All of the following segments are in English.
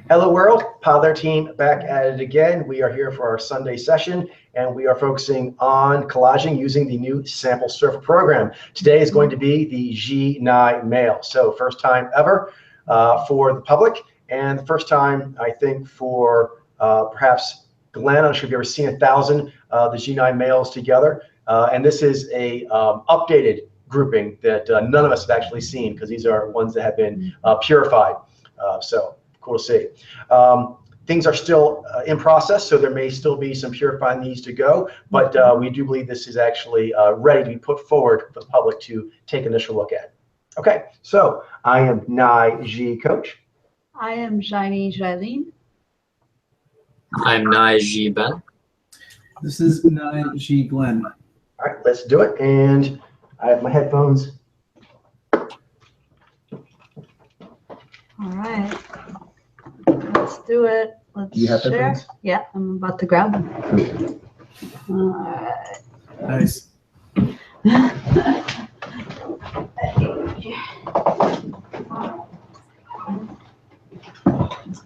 Hello world, Pile There team back at it again. We are here for our Sunday session and we are focusing on collaging using the new Sample Surfer program. Today is going to be the G9 mail. So first time ever for the public and the first time I think for perhaps Glenn. I'm not sure if you've ever seen 1,000 the G9 mails together. And this is a updated grouping that none of us have actually seen because these are ones that have been purified. So cool to see. Things are still in process, so there may still be some purifying needs to go, but we do believe this is actually ready to be put forward for the public to take an initial look at. Okay, so I am Nai G Coach. I am Jaini Jailene. I'm Nai G Ben. This is Nai G Glenn. All right, let's do it. And I have my headphones. All right, let's do it. Let's You have share. headphones? Yeah, I'm about to grab them. All right. Nice.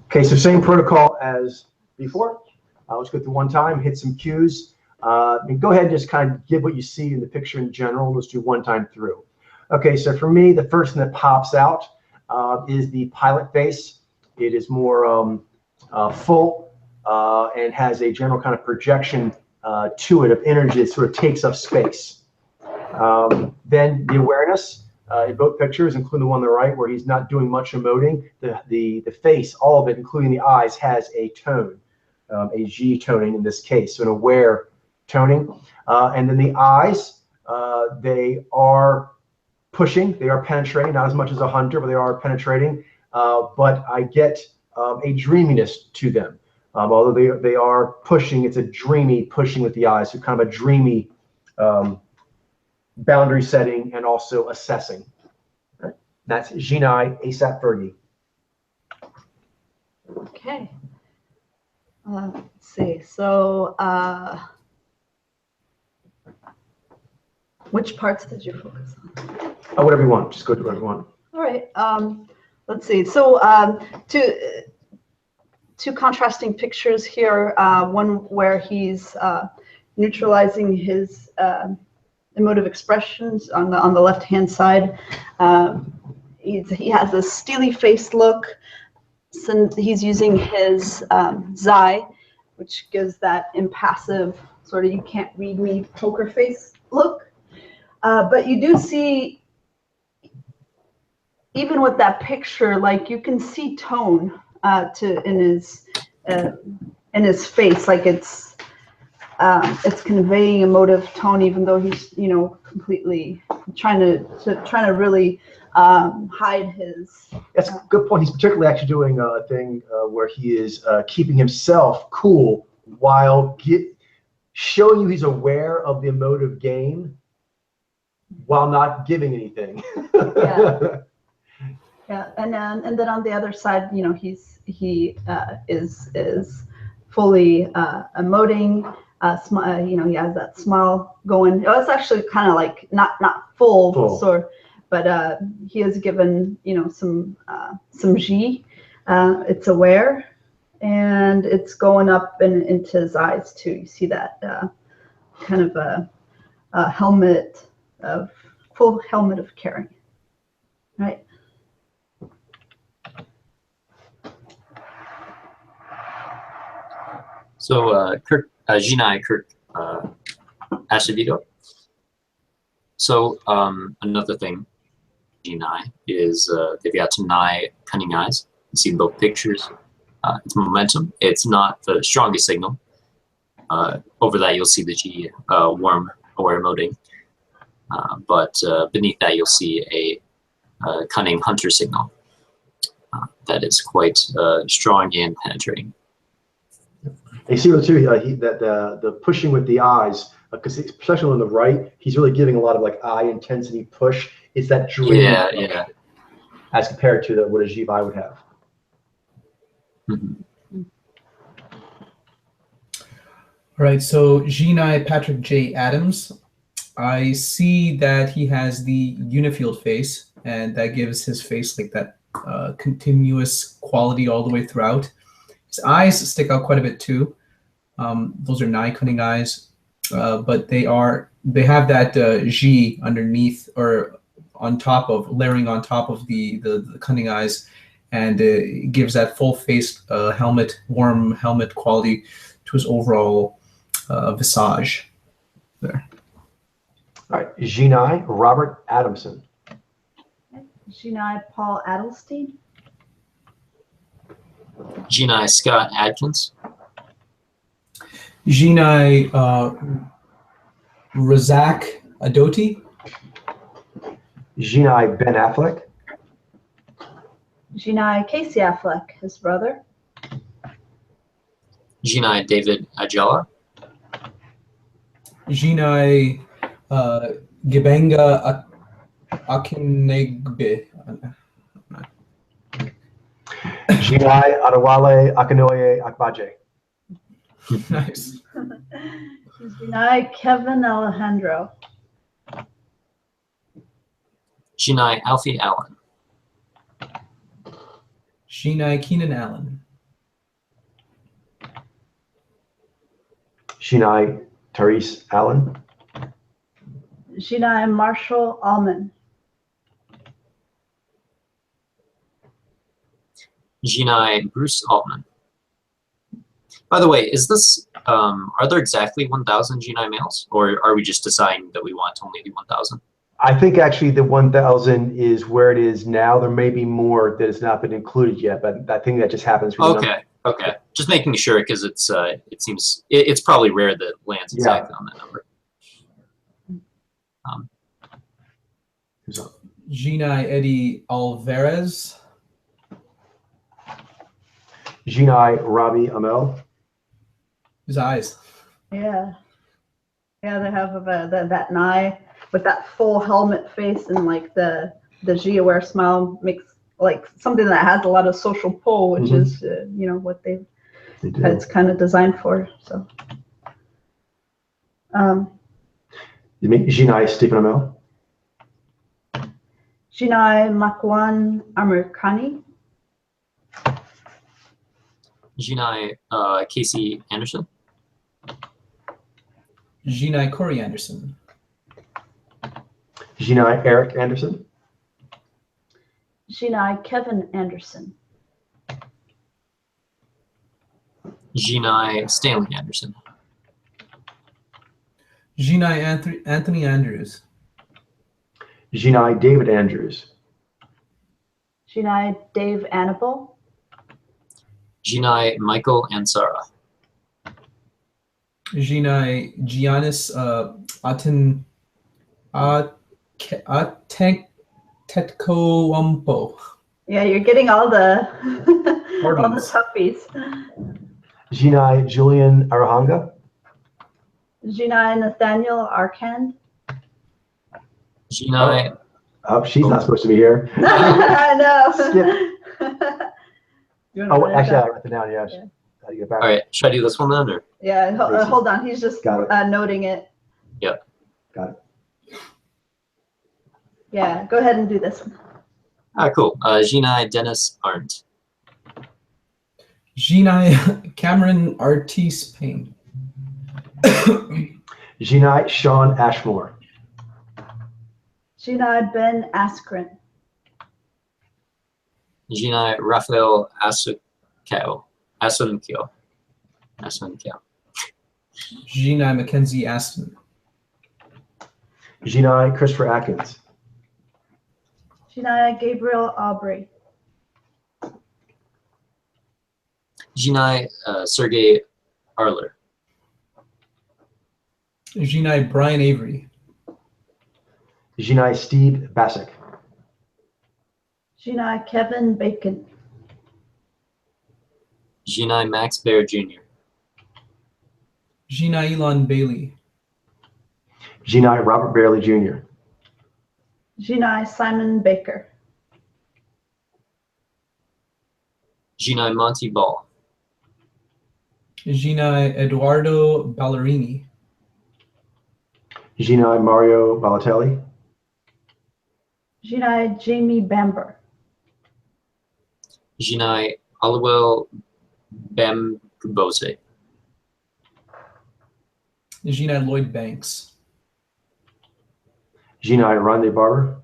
Okay, so same protocol as before. Let's go through one time, hit some cues, and go ahead and just kind of give what you see in the picture in general. Let's do one time through. Okay, so for me, the first thing that pops out is the pilot face. It is more full and has a general kind of projection to it of energy that sort of takes up space. Then the awareness in both pictures, including the one on the right where he's not doing much emoting, the face, all of it, including the eyes, has a tone, a G toning in this case, so an aware toning. And then the eyes, they are pushing, they are penetrating, not as much as a hunter, but they are penetrating. But I get a dreaminess to them. Although they are pushing, it's a dreamy pushing with the eyes, so kind of a dreamy boundary setting and also assessing. Right. That's G9 ASAP Fergie. Okay. Let's see. So, which parts did you focus on? Oh, whatever you want. Just go to whatever you want. All right. Let's see. So, two contrasting pictures here. One where he's neutralizing his emotive expressions on the left-hand side. He has a steely-faced look. Since he's using his Zai, which gives that impassive sort of you can't read me poker face look. But you do see, even with that picture, like you can see tone in his face, like it's conveying emotive tone, even though he's completely trying to really hide his. That's a good point. He's particularly actually doing a thing where he is keeping himself cool while showing you he's aware of the emotive game while not giving anything. Yeah. Yeah, and then on the other side, he is fully emoting. He has that smile going. Oh, it's actually kind of like not full. Sort, but he has given some G. It's aware, and it's going up into his eyes too. You see that kind of a helmet of full helmet of caring, right? So G9 Kirk Acevedo. So another thing, G9 is they've got some cunning eyes. You see both pictures. It's momentum. It's not the strongest signal. Over that you'll see the G warm aware emoting. But beneath that you'll see a cunning hunter signal that is quite strong and penetrating. You see too that the pushing with the eyes, because especially on the right, he's really giving a lot of like eye intensity push. It's that dream, yeah, as compared to what a G5 would have. Mm-hmm. All right, so G9 Patrick J. Adams. I see that he has the unifield face, and that gives his face like that continuous quality all the way throughout. His eyes stick out quite a bit too. Those are Nai cunning eyes, but they have that Ji underneath or on top of, layering on top of the cunning eyes, and it gives that full face helmet, warm helmet quality to his overall visage there. All right, Jinai Robert Adamson. Jinai Paul Adelstein. Jinai Scott Adkins. Jinai Razak Adoti. Jinai Ben Affleck. Jinai Casey Affleck, his brother. Jinai David Ajala. Jinai Gibenga Akinegbe. Jinai Adewale Akinoye Akbaje. Nice. Jinai Kevin Alejandro. Jinai Alfie Allen. Jinai Keenan Allen. Jinai Therese Allen. Jinai Marshall Allman. Jinai Bruce Altman. By the way, is this, are there exactly 1,000 Jinai males, or are we just deciding that we want to only do 1,000? I think actually the 1,000 is where it is now. There may be more that has not been included yet, but I think that just happens. Okay, okay. Just making sure, because it's it seems it's probably rare that it lands exactly on that number. Jinai Eddie Alvarez. Jinai Robbie Amel. His eyes. Yeah. Yeah, they have that Nai with that full helmet face, and like the G-aware smile makes like something that has a lot of social pull, which is you know what it's kind of designed for. So You mean Jinai Stephen Amel? Jinai Makwan Amirkhani. Jinai Casey Anderson. Jinai Corey Anderson. Jinai Eric Anderson. Jinai Kevin Anderson. Jinai Stanley Anderson. Jinai Anthony Andrews. Jinai David Andrews. Jinai Dave Annabelle. Jinai Michael Ansara. Jinai Giannis Atenkowampo. Yeah, you're getting all the all the ones. toughies. Jinai Julian Arahanga. Jinai Nathaniel Arkand. Jinai. Oh, she's not supposed to be here. I know. Skip. Oh, actually, I wrote it down. Yeah. Yeah. Gotta get back. All right, should I do this one then, or? Yeah, hold on. He's just noting it. Yep. Got it. Yeah, go ahead and do this one. Ah, cool. Jinai Dennis Arndt. Jinai Cameron Artis Payne. Jinai Sean Ashmore. Jinai Ben Askren. Jinai Rafael Asunkyo. Asunkyo. Jinai Mackenzie Aston. Jinai Christopher Atkins. Jinai Gabriel Aubrey. Jinai Sergey Arler. Jinai Brian Avery. Jinai Steve Bassick. Jinai Kevin Bacon. Jinai Max Bear Jr. Jinai Elon Bailey. Jinai Robert Bailey Jr. Jinai Simon Baker. Jinai Monty Ball. Jinai Eduardo Ballerini. Jinai Mario Balotelli. Jinai Jamie Bamber. Jinai Aliwell Bambose. Jinai Lloyd Banks. Jinai Ronde Barber.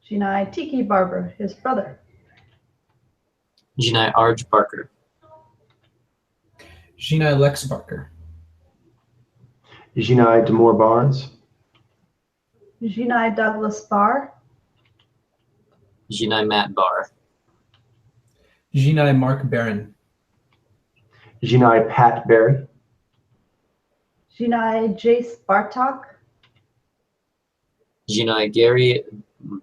Jinai Tiki Barber, his brother. Jinai Arj Barker. Jinai Lex Barker. Jinai Demore Barnes. Jinai Douglas Barr. Jinai Matt Barr. Jinai Mark Barron. Jinai Pat Berry. Jinai Jace Bartok. Jinai Gary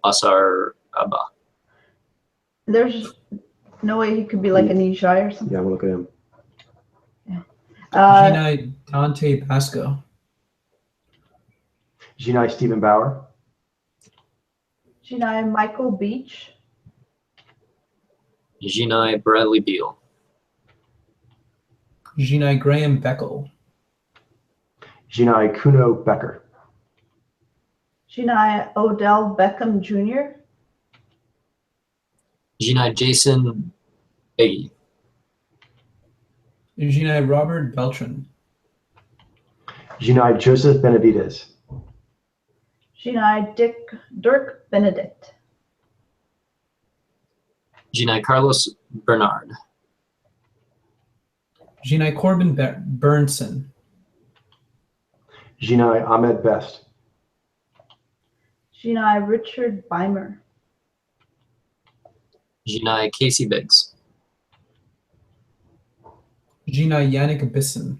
Basar Abba. There's no way he could be like a Nijai or something. Yeah, we'll look at him. Jinai Dante Basco. Jinai Stephen Bauer. Jinai Michael Beach. Jinai Bradley Beal. Jinai Graham Beckel. Jinai Kuno Becker. Jinai Odell Beckham Jr. Jinai Jason Beggy. Jinai Robert Beltran. Jinai Joseph Benavides. Jinai Dirk Benedict. Jinai Carlos Bernard. Jinai Corbin Burnson. Jinai Ahmed Best. Jinai Richard Beimer. Jinai Casey Biggs. Jinai Yannick Bison.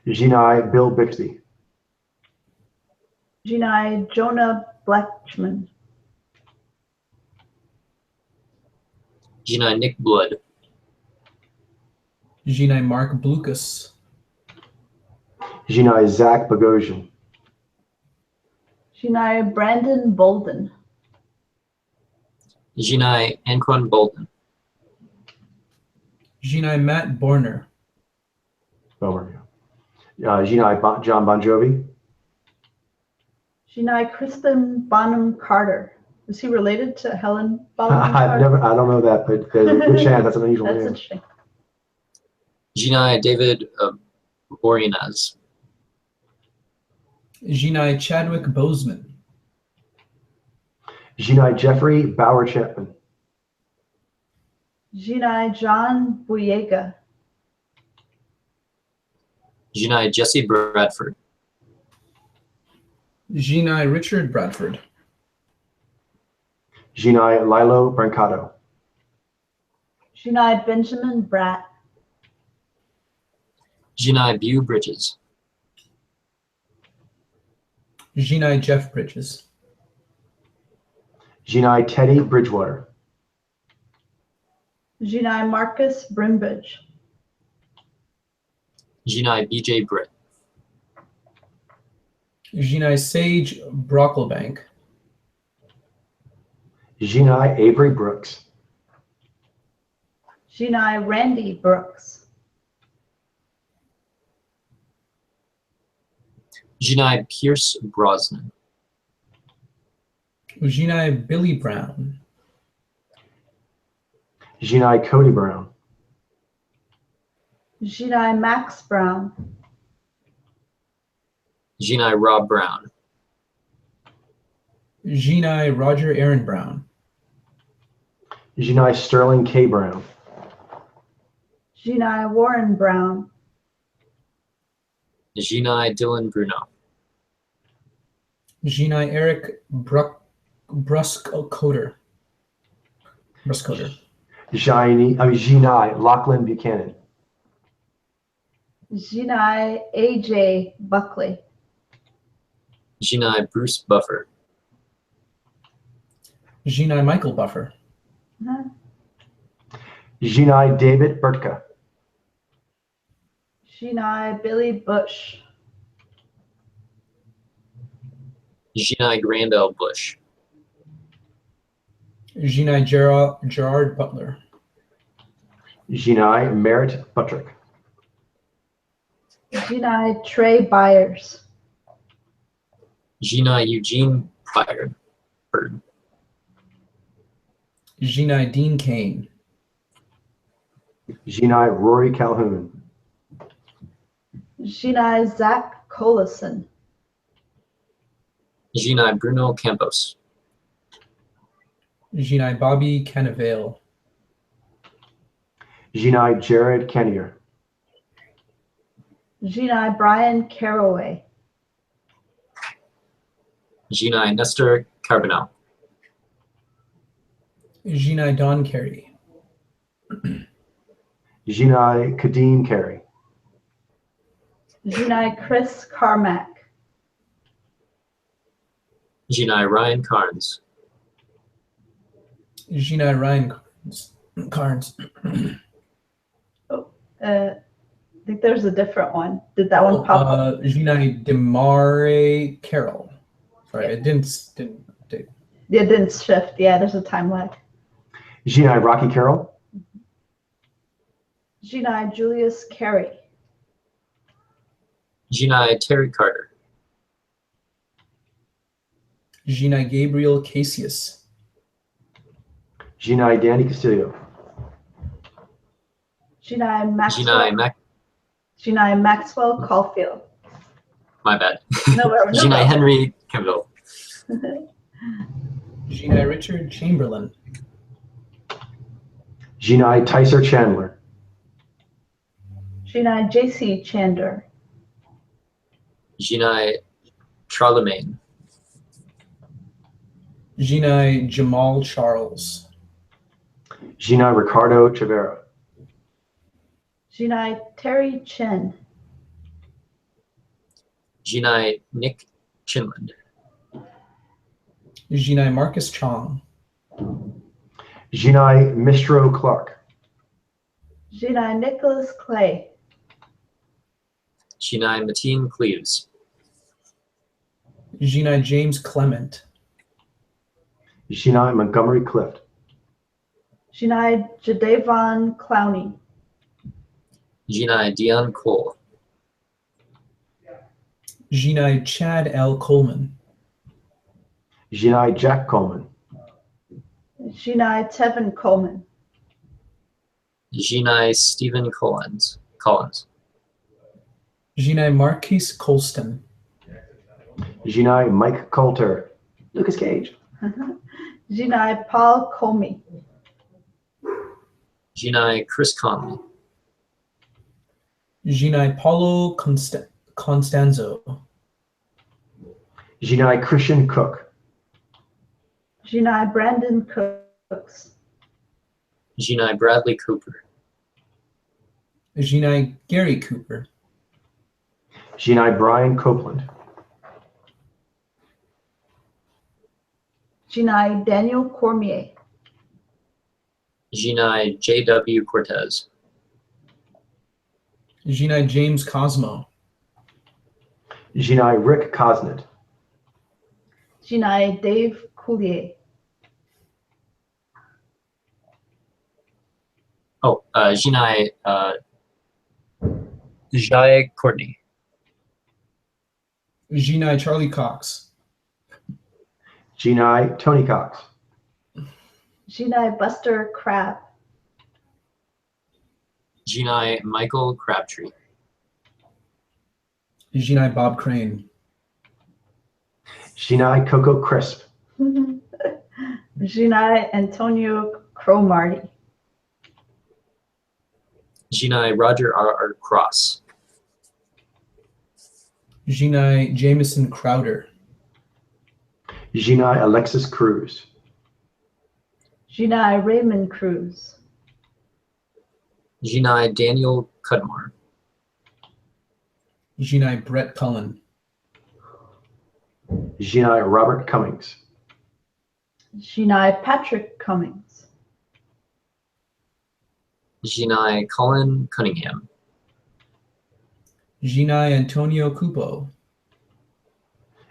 Jinai Bill Bixby. Jinai Jonah Blackman. Jinai Nick Blood. Jinai Mark Blucas. Jinai Zach Bogosian. Jinai Brandon Bolden. Jinai Anquan Bolden. Jinai Matt Borner. Bomer. Jinai John Bon Jovi. Jinai Kristen Bonham Carter. Is he related to Helen Bonham Carter? I don't know that, but there's a good chance that's an unusual That's name. interesting. Jinai David Borinaz. Jinai Chadwick Bozeman. Jinai Jeffrey Bauer Chapman. Jinai John Boyega. Jinai Jesse Bradford. Jinai Richard Bradford. Jinai Lilo Brancato. Jinai Benjamin Bratt. Jinai Bew Bridges. Jinai Jeff Bridges. Jinai Teddy Bridgewater. Jinai Marcus Brimbridge. Jinai BJ Britt. Jinai Sage Brocklebank. Jinai Avery Brooks. Jinai Randy Brooks. Jinai Pierce Brosnan. Jinai Billy Brown. Jinai Cody Brown. Jinai Max Brown. Jinai Rob Brown. Jinai Roger Aaron Brown. Jinai Sterling K. Brown. Jinai Warren Brown. Jinai Dylan Bruno. Jinai Eric Bruscoder. Jinai Lachlan Buchanan. Jinai AJ Buckley. Jinai Bruce Buffer. Jinai Michael Buffer. Jinai David Burtka. Jinai Billy Bush. Jinai Grandel Bush. Jinai Gerard Butler. Jinai Merritt Buttrick. Jinai Trey Byers. Jinai Eugene Bird. Jinai Dean Kane. Jinai Rory Calhoun. Jinai Zach Collison. Jinai Bruno Campos. Jinai Bobby Canavale. Jinai Jared Kennier. Jinai Brian Caraway. Jinai Nestor Carbonell. Jinai Don Carey. Jinai Kadeem Carey. Jinai Chris Carmack. Jinai Ryan Carnes. Jinai Ryan Carnes. I think there's a different one. Did that one pop up? Jinai Demare Carroll. Sorry, Yeah. it didn't update. It didn't shift. Yeah, there's a time lag. Jinai Rocky Carroll. Jinai Julius Carey. Jinai Terry Carter. Jinai Gabriel Casius. Jinai Danny Castillo. Jinai Maxwell. Jinai Jinai Maxwell Caulfield. My bad. No, Jinai Henry Campbell. Jinai Richard Chamberlain. Jinai Tyser Chandler. Jinai JC Chander. Jinai Charlemagne. Jinai Jamal Charles. Jinai Ricardo Chavera. Jinai Terry Chen. Jinai Nick Chinland. Jinai Marcus Chong. Jinai Mistro Clark. Jinai Nicholas Clay. Jinai Mateen Cleaves. Jinai James Clement. Jinai Montgomery Clift. Jinai Jadavon Clowney. Jinai Dion Cole. Jinai Chad L. Coleman. Jinai Jack Coleman. Jinai Tevin Coleman. Jinai Stephen Collins. Jinai Marquise Colston. Jinai Mike Coulter. Lucas Cage. Jinai Paul Comey. Jinai Chris Conley. Jinai Paulo Constanzo. Jinai Christian Cook. Jinai Brandon Cooks. Jinai Bradley Cooper. Jinai Gary Cooper. Jinai Brian Copeland. Jinai Daniel Cormier. Jinai J.W. Cortez. Jinai James Cosmo. Jinai Rick Cosnett. Jinai Dave Coulier. Jinai Jai Courtney. Jinai Charlie Cox. Jinai Tony Cox. Jinai Buster Crab. Jinai Michael Crabtree. Jinai Bob Crane. Jinai Coco Crisp. Jinai Antonio Cromarty. Jinai Roger R. Cross. Jinai Jameson Crowder. Jinai Alexis Cruz. Jinai Raymond Cruz. Jinai Daniel Cudmore. Jinai Brett Cullen. Jinai Robert Cummings. Jinai Patrick Cummings. Jinai Colin Cunningham. Jinai Antonio Cupo.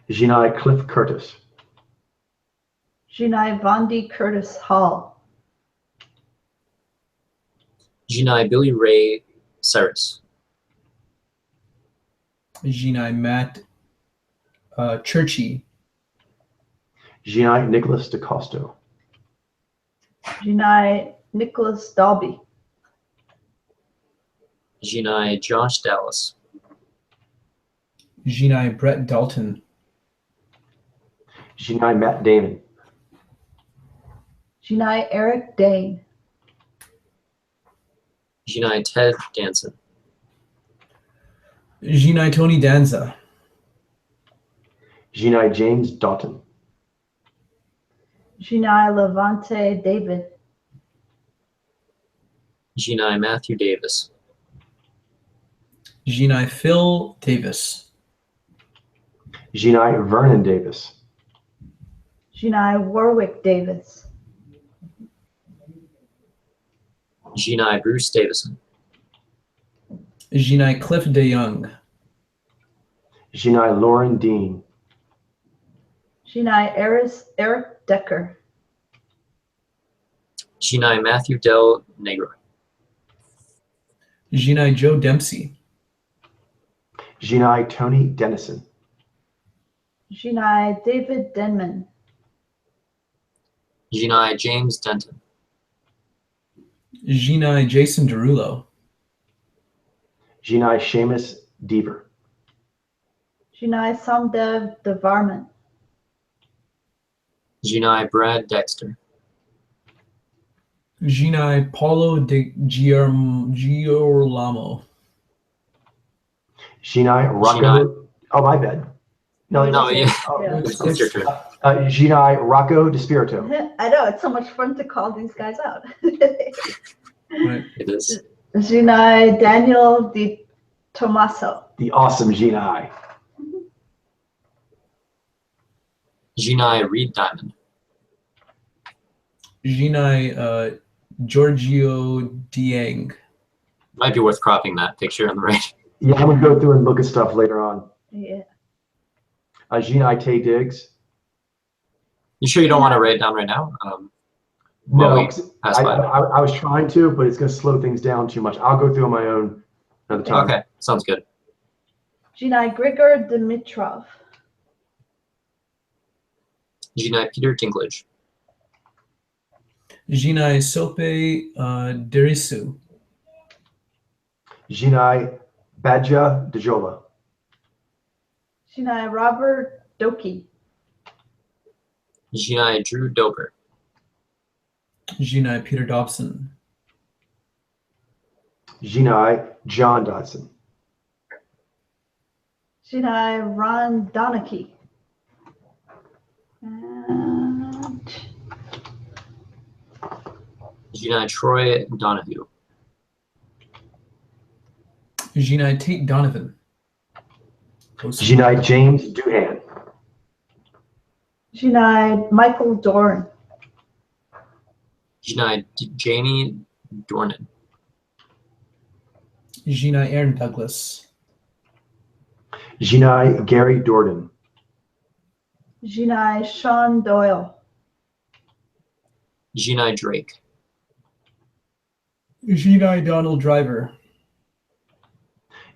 Jinai Cliff Curtis. Jinai Vondi Curtis Hall. Jinai Billy Ray Cyrus. Jinai Matt Churchy. Jinai Nicholas DeCosto. Jinai Nicholas Dalby. Jinai Josh Dallas. Jinai Brett Dalton. Jinai Matt Damon. Jinai Eric Dane. Jinai Ted Danson. Jinai Tony Danza. Jinai James Doughton. Jinai Levante David. Jinai Matthew Davis. Jinai Phil Davis. Jinai Vernon Davis. Jinai Warwick Davis. Jinai Bruce Davison. Jinai Cliff DeYoung. Jinai Lauren Dean. Jinai Eric Decker. Jinai Matthew Del Negro. Jinai Joe Dempsey. Jinai Tony Dennison. Jinai David Denman. Jinai James Denton. Jinai Jason Derulo. Jinai Seamus Deaver. Jinai Samdev Devarman. Jinai Brad Dexter. Jinai Paulo de Giorlamo. Jinai Rocco. Jinai- Oh, my bad. No, No, yeah. Oh, Yeah. It's your turn. Jinai Rocco DeSpirito. I know, it's so much fun to call these guys out. Right. It is. Jinai Daniel Di Tommaso. The awesome Jinai. Jinai Reed Diamond. Jinai Giorgio Dieng. Might be worth cropping that picture on the right. Yeah, I'm going to go through and look at stuff later on. Yeah. Jinai Tay Diggs. You sure you don't want to write it down right now? No, Well, we 'cause passed by. I was trying to, but it's going to slow things down too much. I'll go through on my own another time. Okay, sounds good. Jinai Grigor Dimitrov. Jinai Peter Dinklage. Jinai Sope Derisu. Jinai Badja Dejola. Jinai Robert Doki. Jinai Drew Dober. Jinai Peter Dobson. Jinai John Dodson. Jinai Ron Donachie. And Jinai Troy Donahue. Jinai Tate Donovan. Jinai James Doohan. Jinai Michael Doran. Jinai Janie Dornan. Jinai Aaron Douglas. Jinai Gary Dordan. Jinai Sean Doyle. Jinai Drake. Jinai Donald Driver.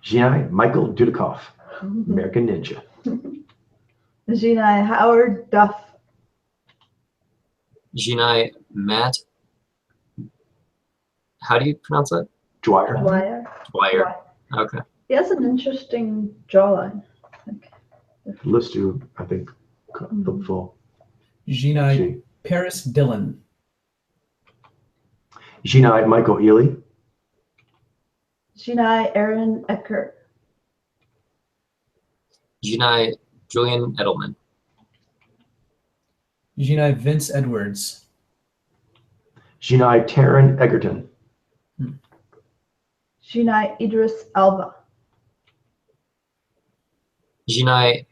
Jinai Michael Dudikoff. American Ninja. Jinai Howard Duff. Jinai Matt. How do you pronounce that? Dwyer. Dwyer. Dwyer. Okay. He has an interesting jawline. Let's do, I think, the full. Jinai G. Paris Dillon. Jinai Michael Ely. Jinai Aaron Eckert. Jinai Julian Edelman. Jinai Vince Edwards. Jinai Taryn Egerton. Jinai Idris Alba. Jinai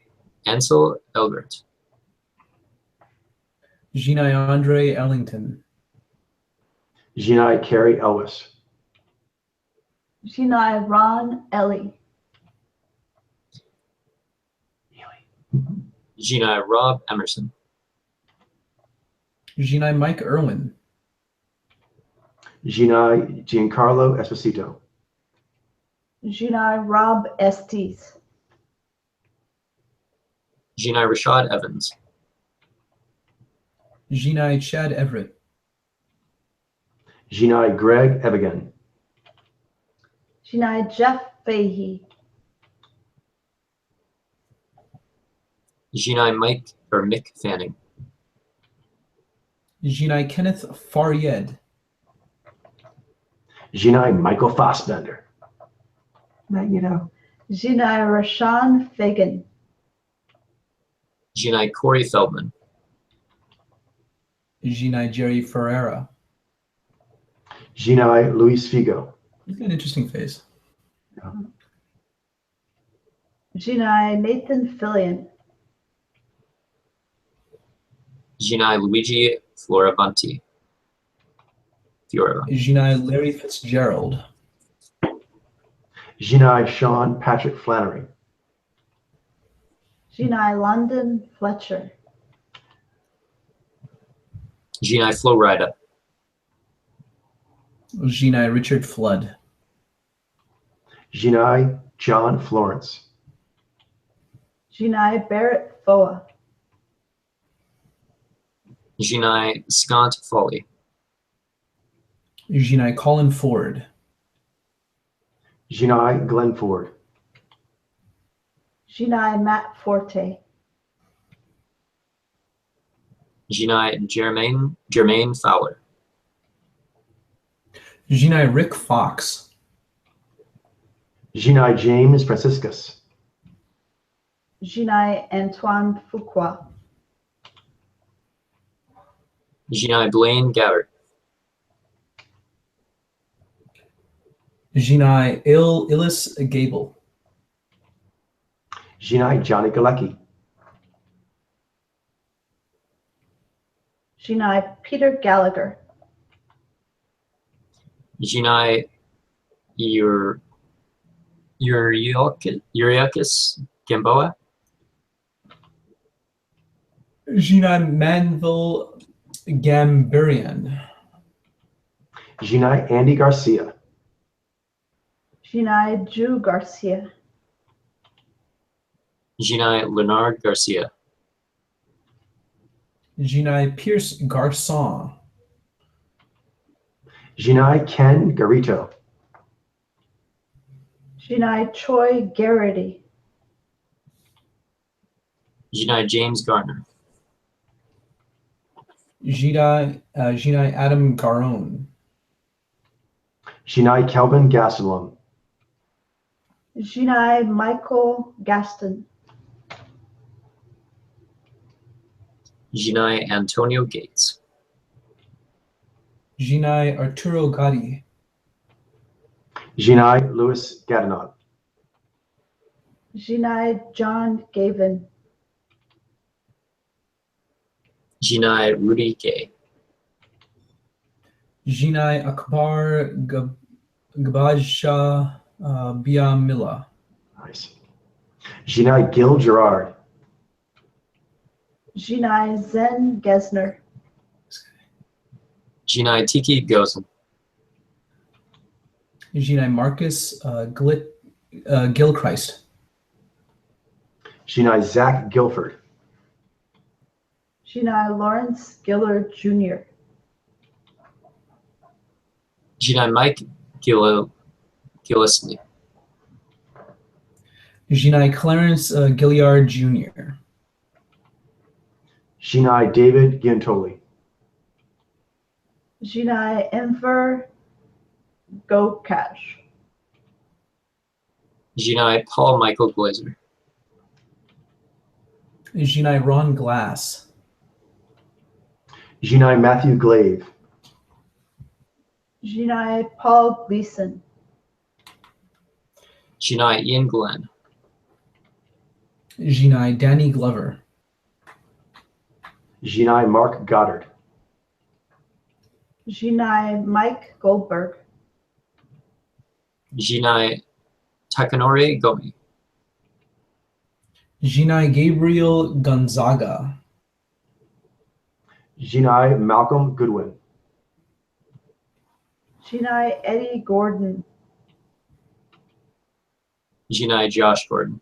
Ansel Elbert. Jinai Andre Ellington. Jinai Carrie Elwes. Jinai Ron Ellie. Jinai Rob Emerson. Jinai Mike Irwin. Jinai Giancarlo Esposito. Jinai Rob Estes. Jinai Rashad Evans. Jinai Chad Everett. Jinai Greg Evigan. Jinai Jeff Fahey. Jinai Mick Fanning. Jinai Kenneth Faryed. Jinai Michael Fassbender. That you know. Jinai Rashawn Fagan. Jinai Corey Feldman. Jinai Jerry Ferreira. Jinai Luis Figo. He's got an interesting face. Jinai Nathan Fillion. Jinai Luigi Fioravanti. Jinai Larry Fitzgerald. Jinai Sean Patrick Flannery. Jinai London Fletcher. Jinai Flowrider. Jinai Richard Flood. Jinai John Florence. Jinai Barrett Foa. Jinai Scott Foley. Jinai Colin Ford. Jinai Glenn Ford. Jinai Matt Forte. Jinai Jermaine Fowler. Jinai Rick Fox. Jinai James Franciscus. Jinai Antoine Fuqua. Jinai Blaine Gabbard. Jinai Illis Gable. Jinai Johnny Galecki. Jinai Peter Gallagher. Jinai Uriakis Gamboa. Jinai Manville Gambirian. Jinai Andy Garcia. Jinai Ju Garcia. Jinai Leonard Garcia. Jinai Pierce Garçon. Jinai Ken Garito. Jinai Choi Garrity. Jinai James Garner. Jinai Adam Garon. Jinai Kelvin Gastelum. Jinai Michael Gaston. Jinai Antonio Gates. Jinai Arturo Gotti. Jinai Louis Gatineau. Jinai John Gavin. Jinai Rudy Gay. Jinai Akbar Gabajshah Biamila. Nice. Jinai Gil Gerard. Jinai Zen Gesner. Jinai Tiki Gozen. Jinai Marcus Gilchrist. Jinai Zach Guilford. Jinai Lawrence Gillard Jr. Jinai Mike Gillisney. Jinai Clarence Gilliard Jr. Jinai David Giantoli. Jinai Enver Gokash. Jinai Paul Michael Glazer. Jinai Ron Glass. Jinai Matthew Glave. Jinai Paul Gleason. Jinai Ian Glenn. Jinai Danny Glover. Jinai Mark Goddard. Jinai Mike Goldberg. Jinai Takanori Gomi. Jinai Gabriel Gonzaga. Jinai Malcolm Goodwin. Jinai Eddie Gordon. Jinai Josh Gordon.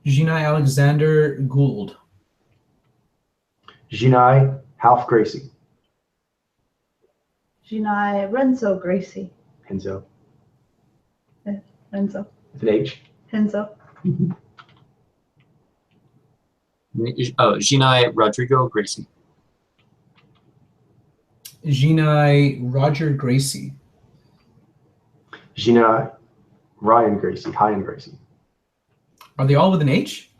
Jinai Alexander Gould. Jinai Half Gracie. Jinai Renzo Gracie. Henzo. Renzo. With an H. Henzo. Jinai Rodrigo Gracie. Jinai Roger Gracie. Gina Ryan Gracie. Ryan Gracie. Are they all with an H?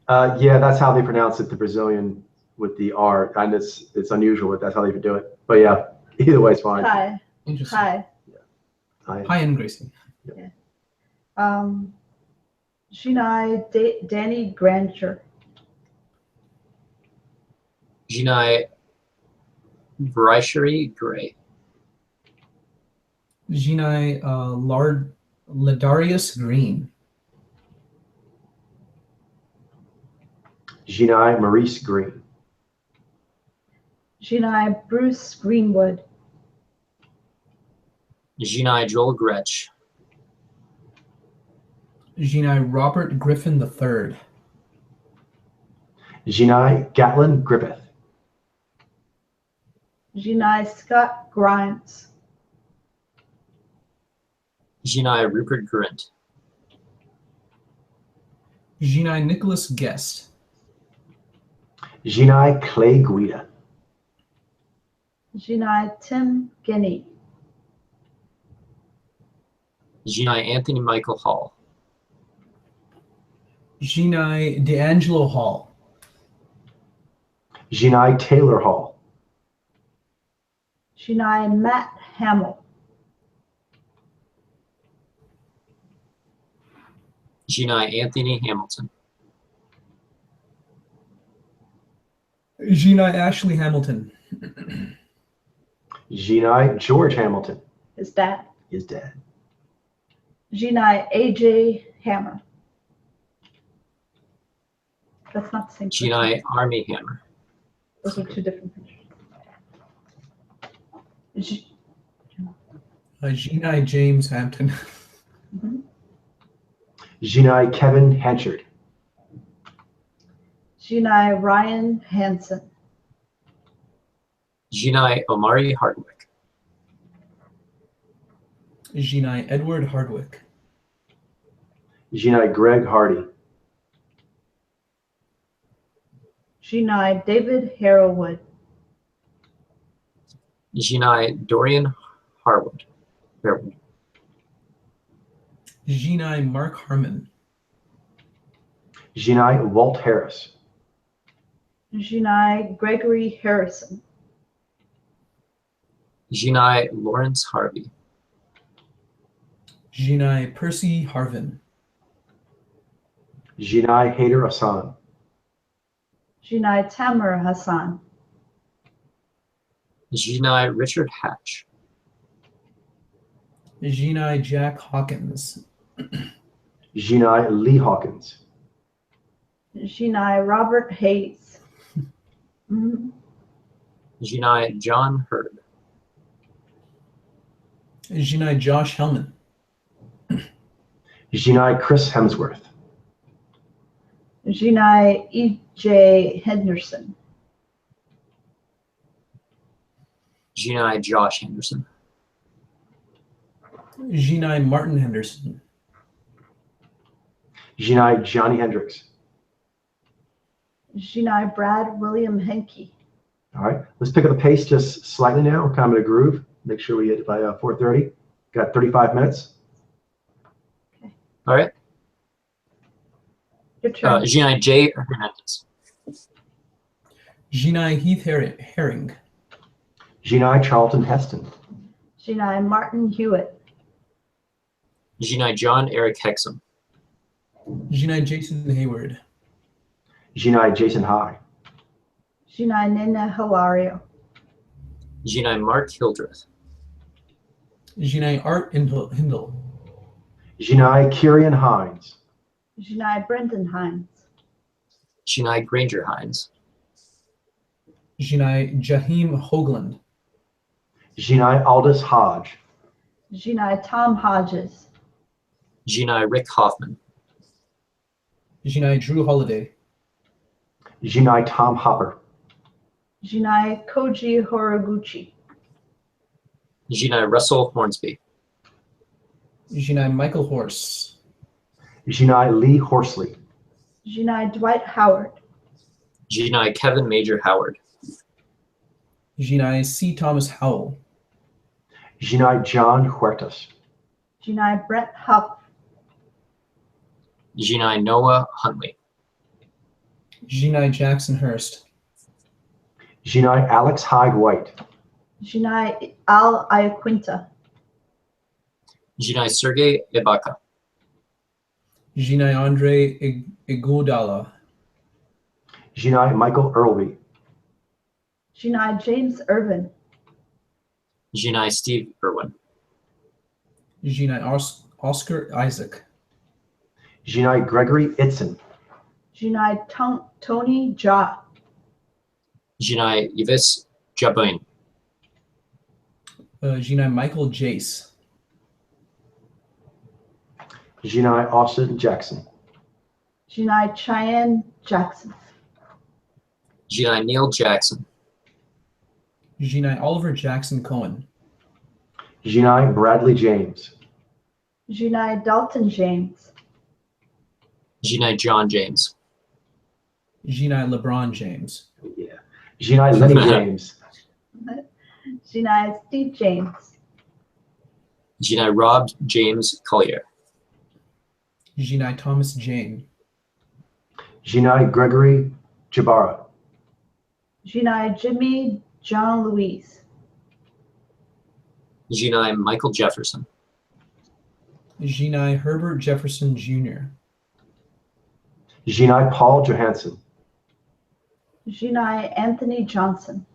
Yeah, that's how they pronounce it, the Brazilian with the R. And it's unusual, but that's how they do it. But yeah, either way, it's fine. Hi. Interesting. Hi. Hi. and Gracie. Jinai Danny Granger. Jinai Varishari Gray. Jinai Ladarius Green. Jinai Maurice Green. Jinai Bruce Greenwood. Jinai Joel Gretsch. Jinai Robert Griffin III. Jinai Gatlin Griffith. Jinai Scott Grimes. Jinai Rupert Grint. Jinai Nicholas Guest. Jinai Clay Guida. Jinai Tim Guinea. Jinai Anthony Michael Hall. Jinai D'Angelo Hall. Jinai Taylor Hall. Jinai Matt Hamill. Jinai Anthony Hamilton. Jinai Ashley Hamilton. Jinai George Hamilton. His dad. His dad. Jinai AJ Hammer. That's not the same person. Jinai Army Hammer. Those are two different pictures. Jinai James Hampton. Jinai Kevin Hanchard. Jinai Ryan Hansen. Jinai Omari Hardwick. Jinai Edward Hardwick. Jinai Greg Hardy. Jinai David Harrowwood. Jinai Dorian Harwood. Jinai Mark Harmon. Jinai Walt Harris. Jinai Gregory Harrison. Jinai Lawrence Harvey. Jinai Percy Harvin. Jinai Haider Hassan. Jinai Tamer Hassan. Jinai Richard Hatch. Jinai Jack Hawkins. Jinai Lee Hawkins. Jinai Robert Hayes. Jinai John Hurd. Jinai Josh Hellman. Jinai Chris Hemsworth. Jinai E.J. Henderson. Jinai Josh Henderson. Jinai Martin Henderson. Jinai Johnny Hendricks. Jinai Brad William Henke. All right, let's pick up the pace just slightly now, kind of in a groove. Make sure we get it by 4:30. Got 35 minutes. All right. Your turn. Jinai J. Hernandez. Jinai Heath Herring. Jinai Charlton Heston. Jinai Martin Hewitt. Jinai John Eric Hexum. Jinai Jason Hayward. Jinai Jason High. Jinai Nina Hilario. Jinai Mark Hildreth. Jinai Art Hindle. Jinai Kieran Hines. Jinai Brendan Hines. Jinai Granger Hines. Jinai Jaheim Hoagland. Jinai Aldous Hodge. Jinai Tom Hodges. Jinai Rick Hoffman. Jinai Drew Holiday. Jinai Tom Hopper. Jinai Koji Horiguchi. Jinai Russell Hornsby. Jinai Michael Horse. Jinai Lee Horsley. Jinai Dwight Howard. Jinai Kevin Major Howard. Jinai C. Thomas Howell. Jinai John Huertas. Jinai Brett Huff. Jinai Noah Huntley. Jinai Jackson Hurst. Jinai Alex Hyde White. Jinai Al Iaquinta. Jinai Sergey Ibaka. Jinai Andre Iguodala. Jinai Michael Earlby. Jinai James Irvin. Jinai Steve Irwin. Jinai Oscar Isaac. Jinai Gregory Itzen. Jinai Tony Ja. Jinai Yves Jabin. Jinai Michael Jace. Jinai Austin Jackson. Jinai Cheyenne Jackson. Jinai Neil Jackson. Jinai Oliver Jackson Cohen. Jinai Bradley James. Jinai Dalton James. Jinai John James. Jinai LeBron James. Yeah. Jinai Lenny James. Jinai Steve James. Jinai Rob James Collier. Jinai Thomas Jane. Jinai Gregory Jabara. Jinai Jimmy John Louise. Jinai Michael Jefferson. Jinai Herbert Jefferson Jr. Jinai Paul Johansson. Jinai Anthony Johnson.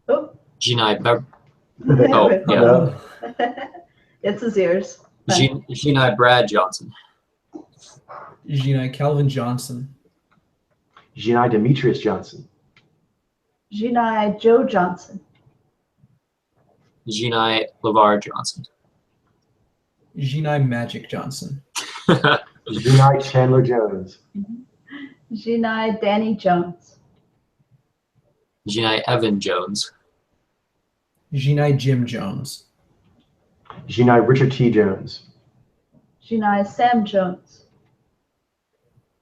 Oh. Jinai Oh, yeah. No. It's his ears. Jinai Brad Johnson. Jinai Calvin Johnson. Jinai Demetrius Johnson. Jinai Joe Johnson. Jinai LeVar Johnson. Jinai Magic Johnson. Jinai Chandler Jones. Jinai Danny Jones. Jinai Evan Jones. Jinai Jim Jones. Jinai Richard T. Jones. Jinai Sam Jones.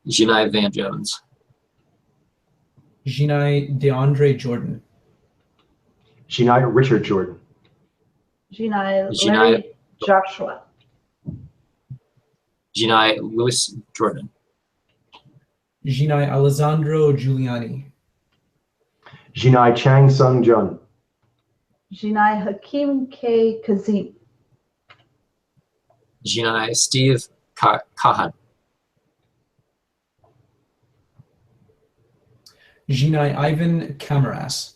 Jinai Van Jones. Jinai DeAndre Jordan. Jinai Richard Jordan. Jinai Jinai- Larry Joshua. Jinai Lewis Jordan. Jinai Alessandro Giuliani. Jinai Chang Sung Jun. Jinai Hakeem K. Kazim. Jinai Steve Kahan. Jinai Ivan Kamaras.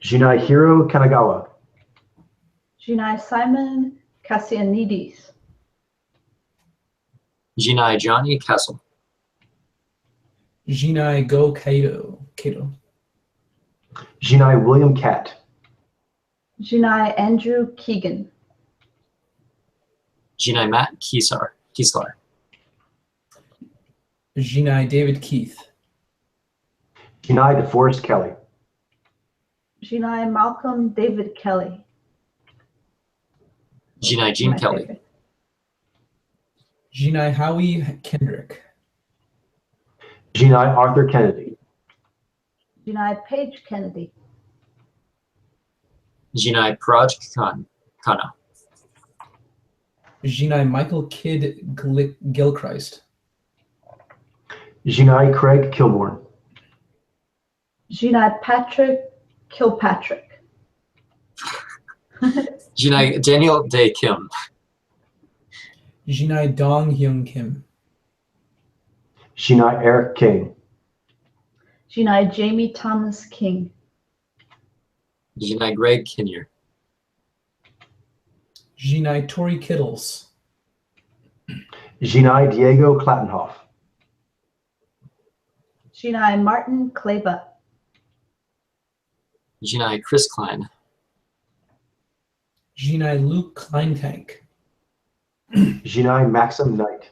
Jinai Hiro Kanagawa. Jinai Simon Kassianides. Jinai Johnny Kessel. Jinai Go Kato. Jinai William Catt. Jinai Andrew Keegan. Jinai Matt Kieslar. Jinai David Keith. Jinai DeForest Kelly. Jinai Malcolm David Kelly. Jinai Gene My Kelly. favorite. Jinai Howie Kendrick. Jinai Arthur Kennedy. Jinai Paige Kennedy. Jinai Praj Kana. Jinai Michael Kidd Gilchrist. Jinai Craig Kilborn. Jinai Patrick Kilpatrick. Jinai Daniel Day Kim. Jinai Dong Hyun Kim. Jinai Eric King. Jinai Jamie Thomas King. Jinai Greg Kinnear. Jinai Tori Kittles. Jinai Diego Klattenhoff. Jinai Martin Kleba. Jinai Chris Klein. Jinai Luke Kleintank. Jinai Maxim Knight.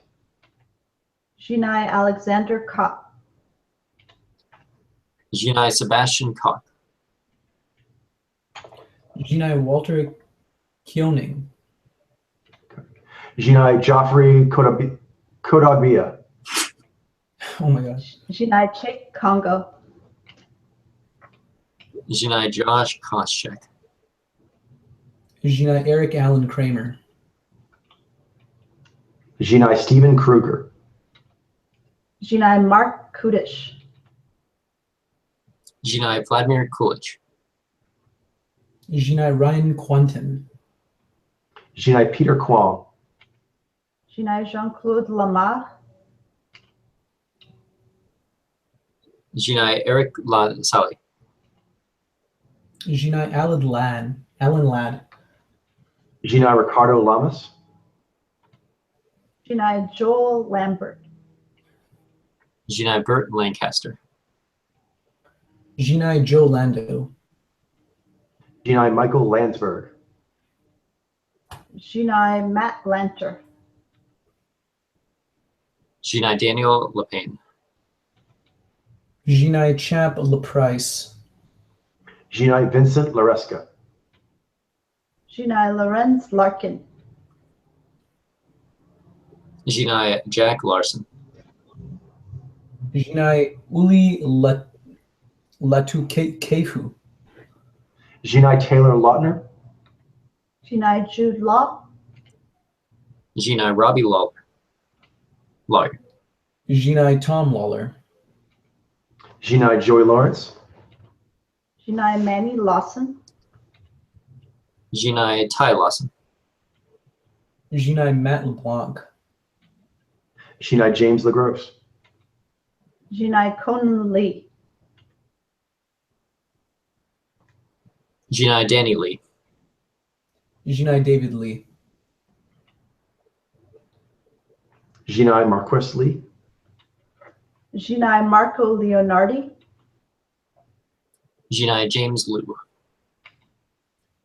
Jinai Alexander Kopp. Jinai Sebastian Koch. Jinai Walter Keoning. Jinai Joffrey Kodagbia. Oh my god. Jinai Chik Congo. Jinai Josh Koscheck. Jinai Eric Allen Kramer. Jinai Steven Kruger. Jinai Mark Kudish. Jinai Vladimir Kulich. Jinai Ryan Quanten. Jinai Peter Kwong. Jinai Jean-Claude Lamar. Jinai Eric Sally. Jinai Alan Ladd. Jinai Ricardo Lamas. Jinai Joel Lambert. Jinai Burt Lancaster. Jinai Joe Lando. Jinai Michael Landsberg. Jinai Matt Lanter. Jinai Daniel Lapine. Jinai Champ LaPrice. Jinai Vincent Laresca. Jinai Lorenz Larkin. Jinai Jack Larson. Jinai Uli Latukefu. Jinai Taylor Lautner. Jinai Jude Law. Jinai Robbie Lawler. Jinai Tom Lawler. Jinai Joy Lawrence. Jinai Manny Lawson. Jinai Ty Lawson. Jinai Matt LeBlanc. Jinai James LaGrosse. Jinai Conan Lee. Jinai Danny Lee. Jinai David Lee. Jinai Marquis Lee. Jinai Marco Leonardi. Jinai James Liu.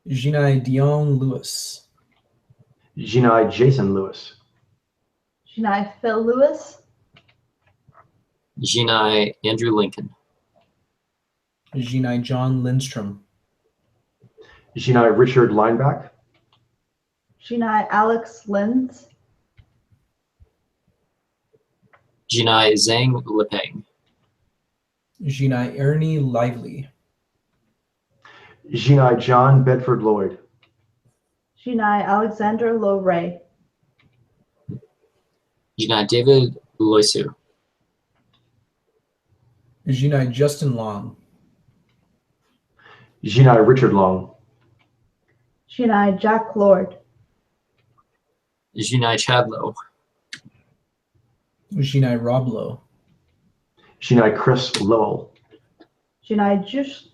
Jinai Dion Lewis. Jinai Jason Lewis. Jinai Phil Lewis. Jinai Andrew Lincoln. Jinai John Lindstrom. Jinai Richard Lineback. Jinai Alex Linz. Jinai Zhang Lepeng. Jinai Ernie Lively. Jinai John Bedford Lloyd. Jinai Alexander Low Ray. Jinai David Loisu. Jinai Justin Long. Jinai Richard Long. Jinai Jack Lord. Jinai Chadlow. Jinai Rob Lowe. Jinai Chris Lowell. Jinai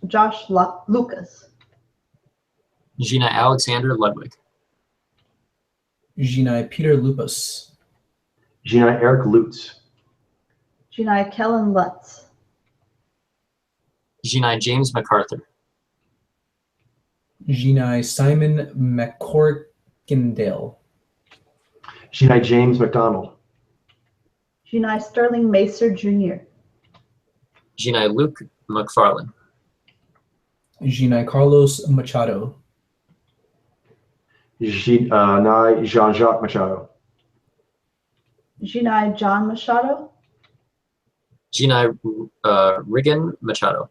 Josh Lucas. Jinai Alexander Ludwig. Jinai Peter Lupus. Jinai Eric Lutz. Jinai Kellen Lutz. Jinai James MacArthur. Jinai Simon McCorkindale. Jinai James McDonald. Jinai Sterling Macer Jr. Jinai Luke McFarlane. Jinai Carlos Machado. Jinai Jean-Jacques Machado. Jinai John Machado. Jinai Rigan Machado.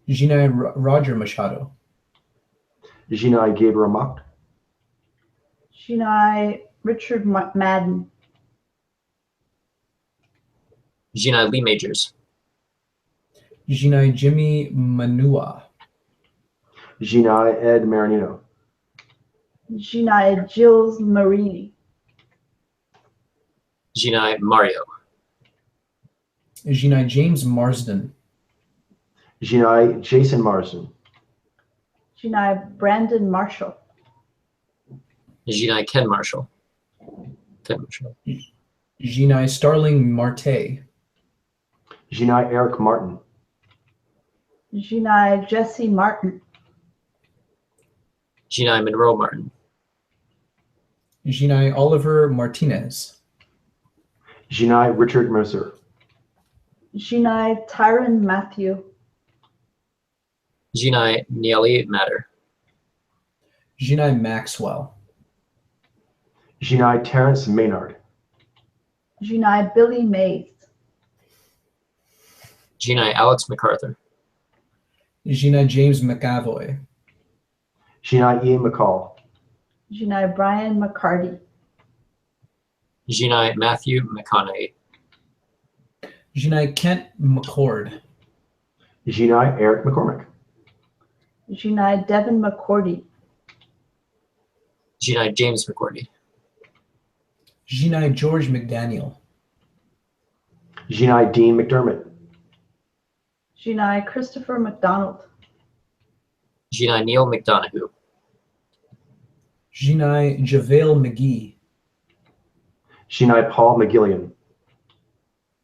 Jinai Roger Machado. Jinai Gabriel Mock. Jinai Richard Madden. Jinai Lee Majors. Jinai Jimmy Manua. Jinai Ed Marinino. Jinai Gilles Marini. Jinai Mario. Jinai James Marsden. Jinai Jason Marsden. Jinai Brandon Marshall. Jinai Ken Marshall. Jinai Starling Marte. Jinai Eric Martin. Jinai Jesse Martin. Jinai Monroe Martin. Jinai Oliver Martinez. Jinai Richard Mercer. Jinai Tyron Matthew. Jinai Neely Matter. Jinai Maxwell. Jinai Terrence Maynard. Jinai Billy Mays. Jinai Alex MacArthur. Jinai James McAvoy. Jinai Ian McCall. Jinai Brian McCarty. Jinai Matthew McConaughey. Jinai Kent McCord. Jinai Eric McCormick. Jinai Devin McCordy. Jinai James McCordy. Jinai George McDaniel. Jinai Dean McDermott. Jinai Christopher McDonald. Jinai Neil McDonough. Jinai JaVale McGee. Jinai Paul McGillian.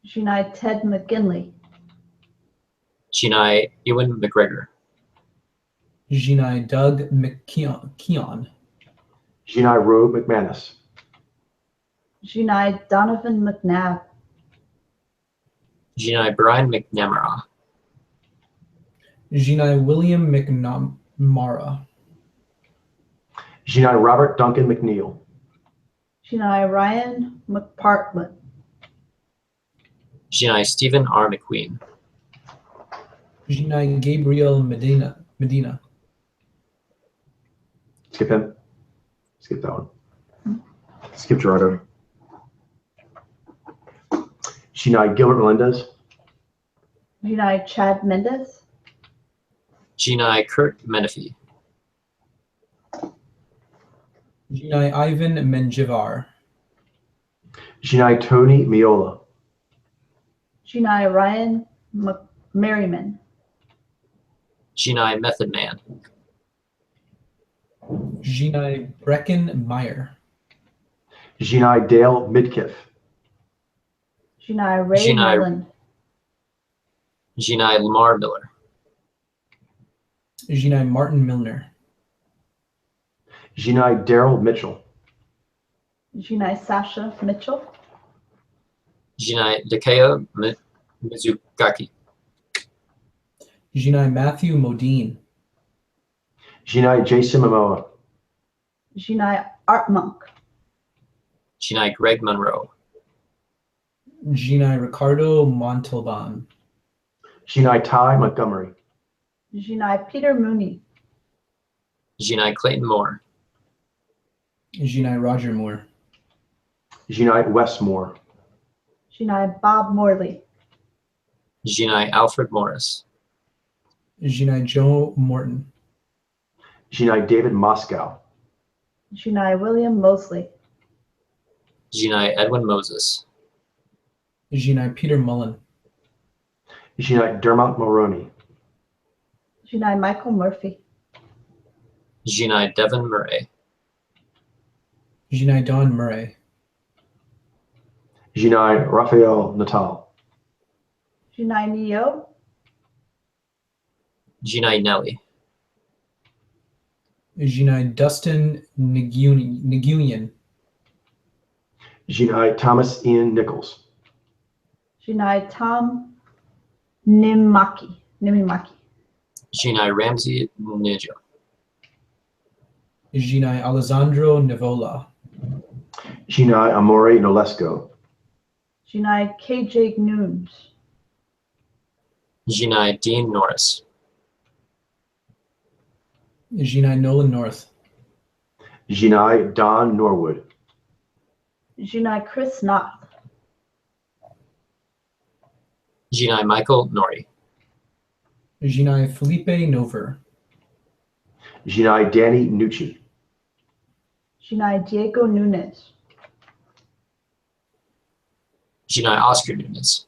Jinai Ted McGinley. Jinai Ewan McGregor. Jinai Doug McKeon. Jinai Rue McManus. Jinai Donovan McNabb. Jinai Brian McNamara. Jinai William McNamara. Jinai Robert Duncan McNeil. Jinai Ryan McPartland. Jinai Stephen R. McQueen. Jinai Gabriel Medina. Skip him. Skip that one. Skip Gerardo. Jinai Gilbert Melendez. Jinai Chad Mendes. Jinai Kurt Menifee. Jinai Ivan Menjivar. Jinai Tony Miola. Jinai Ryan Merriman. Jinai Method Man. Jinai Brecken Meyer. Jinai Dale Midkiff. Jinai Ray Jinai- Merlin. Jinai Lamar Miller. Jinai Martin Milner. Jinai Daryl Mitchell. Jinai Sasha Mitchell. Jinai Dakaya Mizugaki. Jinai Matthew Modine. Jinai Jason Momoa. Jinai Art Monk. Jinai Greg Monroe. Jinai Ricardo Montalban. Jinai Ty Montgomery. Jinai Peter Mooney. Jinai Clayton Moore. Jinai Roger Moore. Jinai Wes Moore. Jinai Bob Morley. Jinai Alfred Morris. Jinai Joe Morton. Jinai David Moscow. Jinai William Mosley. Jinai Edwin Moses. Jinai Peter Mullen. Jinai Dermot Mulroney. Jinai Michael Murphy. Jinai Devin Murray. Jinai Don Murray. Jinai Raphael Natal. Jinai Neo. Jinai Nelly. Jinai Dustin Nguyen. Jinai Thomas Ian Nichols. Jinai Tom Nimaki. Jinai Ramsey Ninja. Jinai Alessandro Nivola. Jinai Amore Nolesco. Jinai KJ Nunes. Jinai Dean Norris. Jinai Nolan North. Jinai Don Norwood. Jinai Chris Knopf. Jinai Michael Nori. Jinai Felipe Nover. Jinai Danny Nucci. Jinai Diego Nunez. Jinai Oscar Nunez.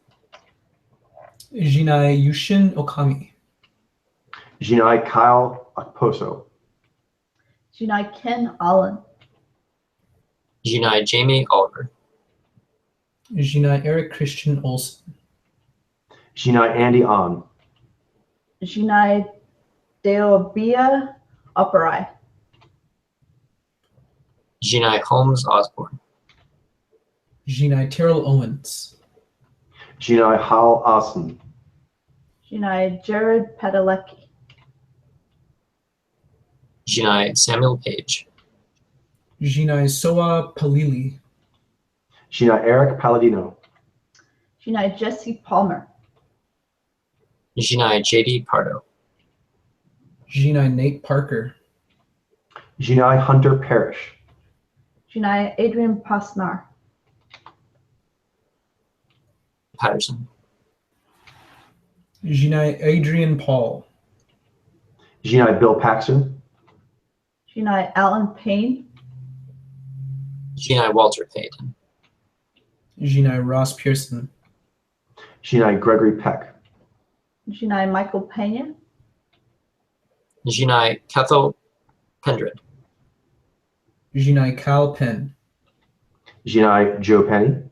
Jinai Yushin Okami. Jinai Kyle Akposo. Jinai Ken Allen. Jinai Jamie Oliver. Jinai Eric Christian Olsen. Jinai Andy On. Jinai Deobia Operai. Jinai Holmes Osborne. Jinai Terrell Owens. Jinai Hal Austin. Jinai Jared Padalecki. Jinai Samuel Page. Jinai Soa Palili. Jinai Eric Palladino. Jinai Jesse Palmer. Jinai JD Pardo. Jinai Nate Parker. Jinai Hunter Parrish. Jinai Adrian Pasnar. Patterson. Jinai Adrian Paul. Jinai Bill Paxton. Jinai Alan Payne. Jinai Walter Payton. Jinai Ross Pearson. Jinai Gregory Peck. Jinai Michael Pena. Jinai Cathal Pendred. Jinai Cal Penn. Jinai Joe Penny.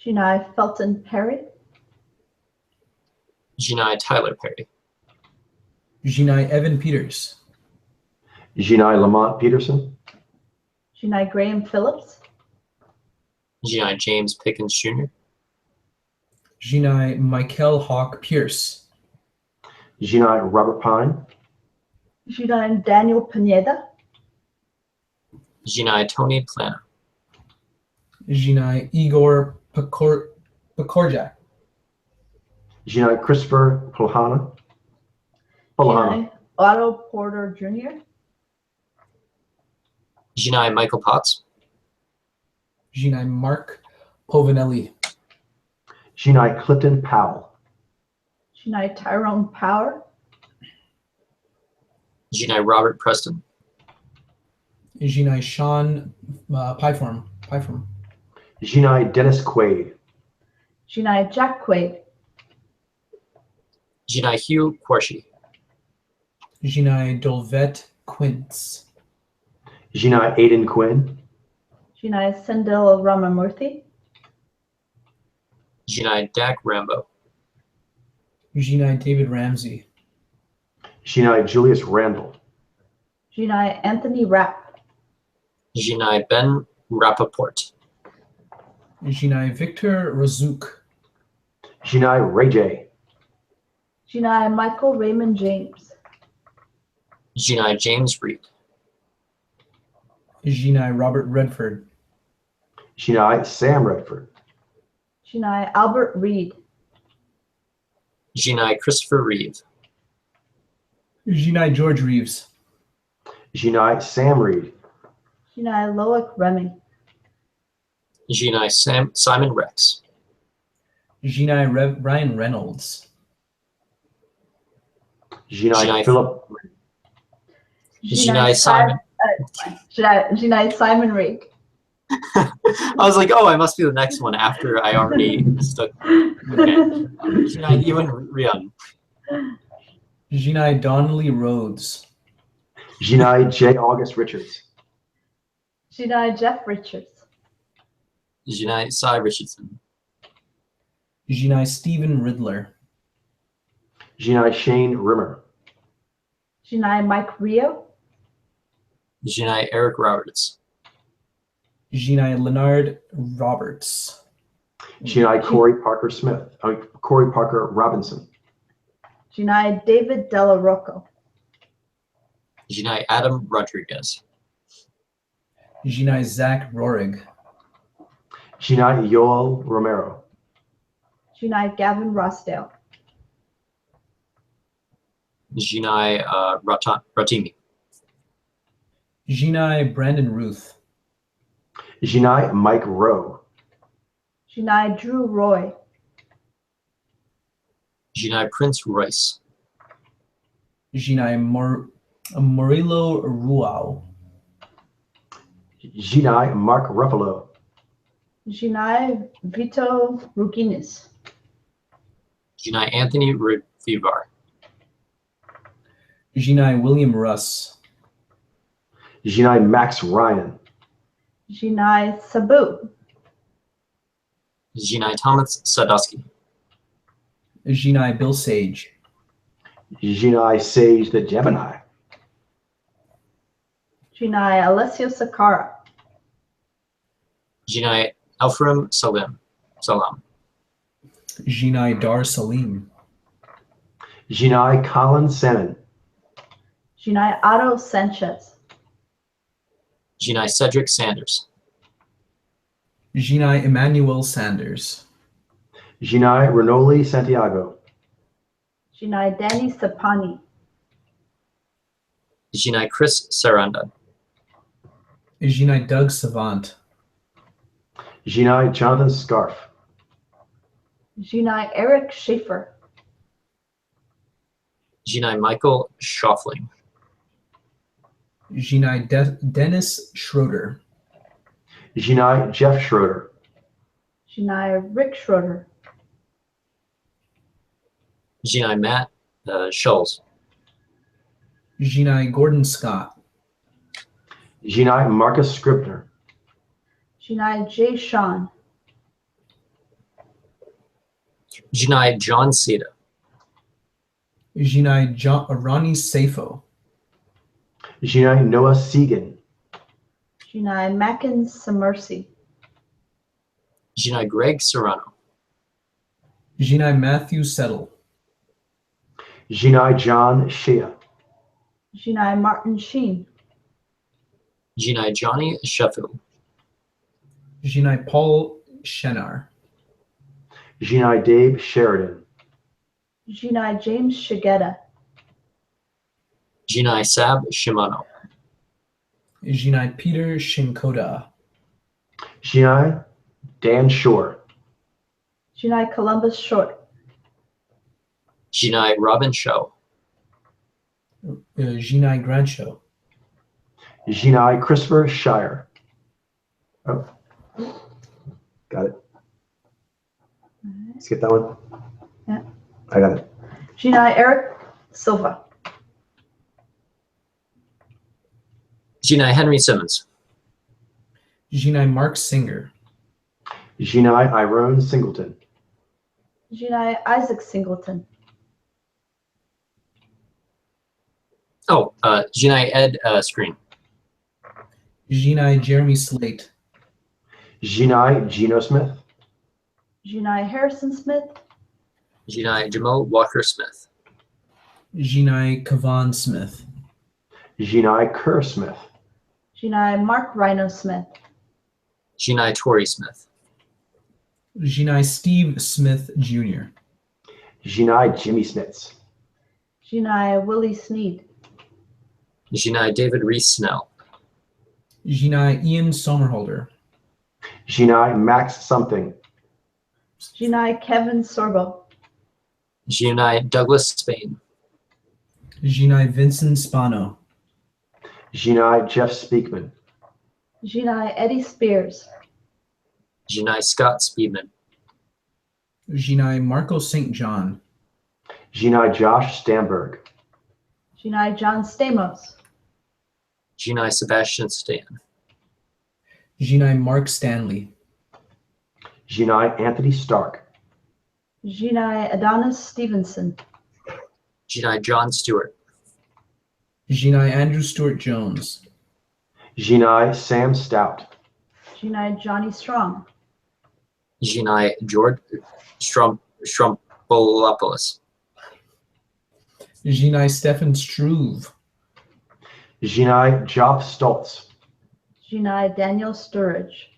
Jinai Felton Perry. Jinai Tyler Perry. Jinai Evan Peters. Jinai Lamont Peterson. Jinai Graham Phillips. Jinai James Pickens Jr. Jinai Michael Hawk Pierce. Jinai Robert Pine. Jinai Daniel Pineda. Jinai Tony Plana. Jinai Igor Pekorjak. Jinai Christopher Polhana. Jinai Otto Porter Jr. Jinai Michael Potts. Jinai Mark Povinelli. Jinai Clifton Powell. Jinai Tyrone Power. Jinai Robert Preston. Jinai Sean Pyform. Jinai Dennis Quaid. Jinai Jack Quaid. Jinai Hugh Quarshie. Jinai Dolvet Quince. Jinai Aiden Quinn. Jinai Sendil Ramamurthy. Jinai Dak Rambo. Jinai David Ramsey. Jinai Julius Randall. Jinai Anthony Rapp. Jinai Ben Rappaport. Jinai Victor Razuk. Jinai Ray J. Jinai Michael Raymond James. Jinai James Reed. Jinai Robert Redford. Jinai Sam Redford. Jinai Albert Reed. Jinai Christopher Reeve. Jinai George Reeves. Jinai Sam Reed. Jinai Loic Remy. Jinai Simon Rex. Jinai Ryan Reynolds. Jinai Philip. Jinai Simon. Jinai Simon Reed. I was like, oh, I must be the next one after I already mistook. Okay. Jinai Ewan Rion. Jinai Donnelly Rhodes. Jinai J. August Richards. Jinai Jeff Richards. Jinai Cy Richardson. Jinai Stephen Riddler. Jinai Shane Rimmer. Jinai Mike Rio. Jinai Eric Roberts. Jinai Leonard Roberts. Jinai Corey Parker Smith. Corey Parker Robinson. Jinai David Della Rocco. Jinai Adam Rodriguez. Jinai Zach Rorig. Jinai Yoel Romero. Jinai Gavin Rossdale. Jinai Rotimi. Jinai Brandon Ruth. Jinai Mike Rowe. Jinai Drew Roy. Jinai Prince Royce. Jinai Murilo Ruau. Jinai Mark Ruffalo. Jinai Vito Ruginis. Jinai Anthony Vivar. Jinai William Russ. Jinai Max Ryan. Jinai Sabu. Jinai Thomas Sadowski. Jinai Bill Sage. Jinai Sage the Gemini. Jinai Alessio Sakara. Jinai Elfram Salam. Jinai Dar Salim. Jinai Colin Salmon. Jinai Otto Sanchez. Jinai Cedric Sanders. Jinai Emmanuel Sanders. Jinai Renoli Santiago. Jinai Danny Sapani. Jinai Chris Saranda. Jinai Doug Savant. Jinai Jonathan Scarf. Jinai Eric Schaefer. Jinai Michael Schoffling. Jinai Dennis Schroeder. Jinai Jeff Schroeder. Jinai Rick Schroeder. Jinai Matt Schulz. Jinai Gordon Scott. Jinai Marcus Scribner. Jinai J. Sean. Jinai John Seda. Jinai Ronnie Safo. Jinai Noah Segan. Jinai Mackin Samersi. Jinai Greg Serrano. Jinai Matthew Settle. Jinai John Shea. Jinai Martin Sheen. Jinai Johnny Sheffield. Jinai Paul Shenar. Jinai Dave Sheridan. Jinai James Shigeta. Jinai Sab Shimano. Jinai Peter Shinkoda. Jinai Dan Shore. Jinai Columbus Short. Jinai Robin Show. Jinai Grancho. Jinai Christopher Shire. Oh, got it. Skip that one. Yeah. I got it. Jinai Eric Silva. Jinai Henry Simmons. Jinai Mark Singer. Jinai Irone Singleton. Jinai Isaac Singleton. Oh, Jinai Ed Screen. Jinai Jeremy Slate. Jinai Geno Smith. Jinai Harrison Smith. Jinai Jamal Walker Smith. Jinai Kavan Smith. Jinai Kerr Smith. Jinai Mark Rhino Smith. Jinai Tori Smith. Jinai Steve Smith Jr. Jinai Jimmy Smits. Jinai Willie Sneed. Jinai David Reese Snell. Jinai Ian Somerhalder. Jinai Max Something. Jinai Kevin Sorbo. Jinai Douglas Spain. Jinai Vincent Spano. Jinai Jeff Speakman. Jinai Eddie Spears. Jinai Scott Speedman. Jinai Marco St. John. Jinai Josh Stamberg. Jinai John Stamos. Jinai Sebastian Stan. Jinai Mark Stanley. Jinai Anthony Stark. Jinai Adonis Stevenson. Jinai John Stewart. Jinai Andrew Stewart Jones. Jinai Sam Stout. Jinai Johnny Strong. Jinai George Strumpolopoulos. Jinai Stefan Struve. Jinai Joff Stoltz. Jinai Daniel Sturridge.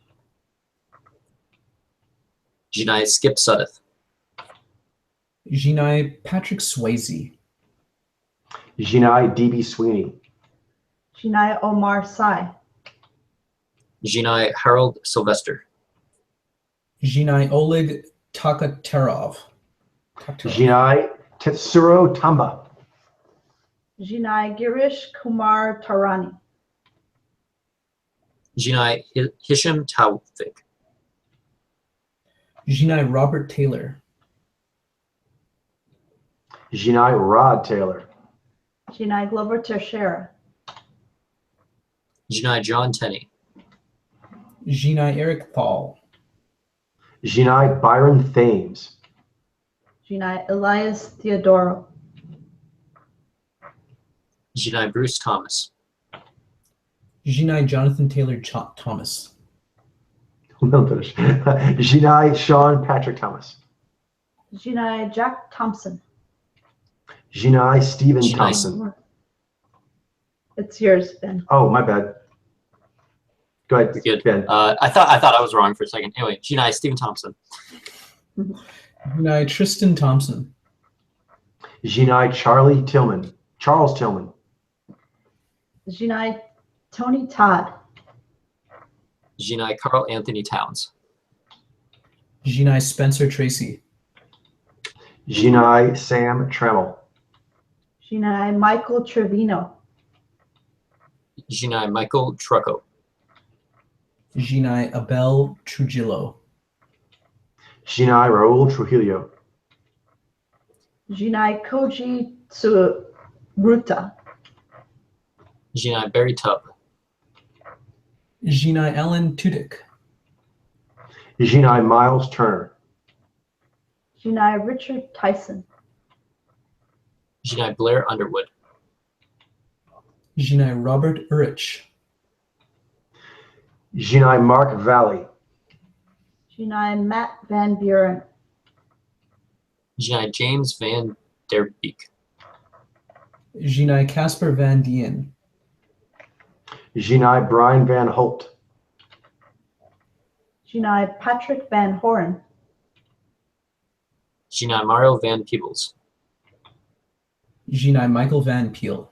Jinai Skip Suddath. Jinai Patrick Swayze. Jinai DB Sweeney. Jinai Omar Sai. Jinai Harold Sylvester. Jinai Oleg Takaterov. Jinai Tetsuro Tamba. Jinai Girish Kumar Tarani. Jinai Hisham Taufik. Jinai Robert Taylor. Jinai Rod Taylor. Jinai Glover Teixeira. Jinai John Tenney. Jinai Eric Thal. Jinai Byron Thames. Jinai Elias Theodoro. Jinai Bruce Thomas. Jinai Jonathan Taylor Thomas. Well finished. Jinai Sean Patrick Thomas. Jinai Jack Thompson. Jinai Stephen Jinai Thompson. It's yours, Ben. Oh, my bad. Go ahead, You're good. Ben. I thought I was wrong for a second. Anyway, Jinai Stephen Thompson. Jinai Tristan Thompson. Jinai Charles Tillman. Jinai Tony Todd. Jinai Carl Anthony Towns. Jinai Spencer Tracy. Jinai Sam Trammell. Jinai Michael Trevino. Jinai Michael Trucco. Jinai Abel Trujillo. Jinai Raul Trujillo. Jinai Koji Tsuruta. Jinai Barry Tubb. Jinai Ellen Tudyk. Jinai Miles Turner. Jinai Richard Tyson. Jinai Blair Underwood. Jinai Robert Urich. Jinai Mark Valley. Jinai Matt Van Buren. Jinai James Van Der Beek. Jinai Casper Van Dien. Jinai Brian Van Holt. Jinai Patrick Van Horen. Jinai Mario Van Peebles. Jinai Michael Van Peel.